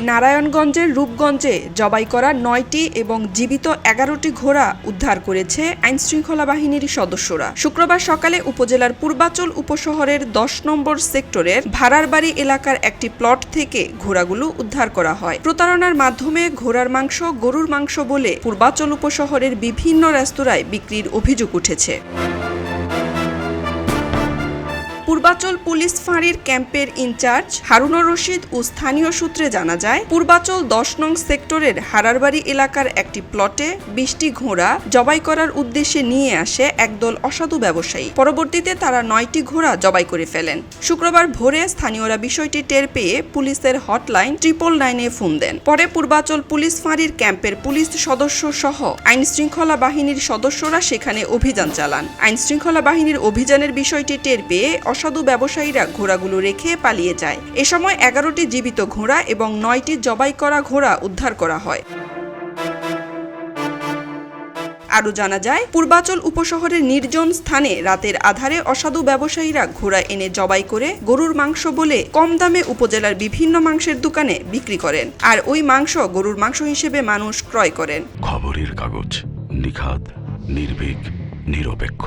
নারায়ণগঞ্জের রূপগঞ্জে জবাই করা ৯টি এবং জীবিত ১১টি ঘোড়া উদ্ধার করেছে আইনশৃঙ্খলা বাহিনীর সদস্যরা। শুক্রবার সকালে উপজেলার পূর্বাচল উপশহরের ১০ নম্বর সেক্টরের ভাড়ারবাড়ি এলাকার একটি প্লট থেকে ঘোড়াগুলো উদ্ধার করা হয়। প্রতারণার মাধ্যমে ঘোড়ার মাংস গরুর মাংস বলে পূর্বাচল উপশহরের বিভিন্ন রেস্তোরাঁয় বিক্রির অভিযোগ উঠেছে। পূর্বাচল পুলিশ ফাঁড়ির ক্যাম্পের ইনচার্জ হারুনুর রশিদ ও স্থানীয় সূত্রে জানা যায়, পূর্বাচল ১০ নং সেক্টরের হারারবাড়ি এলাকার একটি প্লটে ২০টি ঘোড়া জবাই করার উদ্দেশ্যে নিয়ে আসে একদল অসাধু ব্যবসায়ী। পরবর্তীতে তারা 9টি ঘোড়া জবাই করে ফেলেন। শুক্রবার ভোরে স্থানীয়রা বিষয়টি টের পেয়ে পুলিশের হটলাইন 999-এ ফোন দেন। পরে পূর্বাচল পুলিশ ফাঁড়ির ক্যাম্পের পুলিশ সদস্য সহ আইনশৃঙ্খলা বাহিনীর সদস্যরা সেখানে অভিযান চালান। আইনশৃঙ্খলা বাহিনীর অভিযানের বিষয়টি টের পেয়ে অসাধু ব্যবসায়ীরা ঘোড়াগুলো রেখে পালিয়ে যায়। এ সময় ১১টি জীবিত ঘোড়া এবং 9টি জবাই করা ঘোড়া উদ্ধার করা হয়। আরও জানা যায়, পূর্বাচল উপশহরের নির্জন স্থানে রাতের আধারে অসাধু ব্যবসায়ীরা ঘোড়া এনে জবাই করে গরুর মাংস বলে কম দামে উপজেলার বিভিন্ন মাংসের দোকানে বিক্রি করেন। আর ওই মাংস গরুর মাংস হিসেবে মানুষ ক্রয় করেন। খবরের কাগজ, নিখাত, নির্ভীক, নিরপেক্ষ।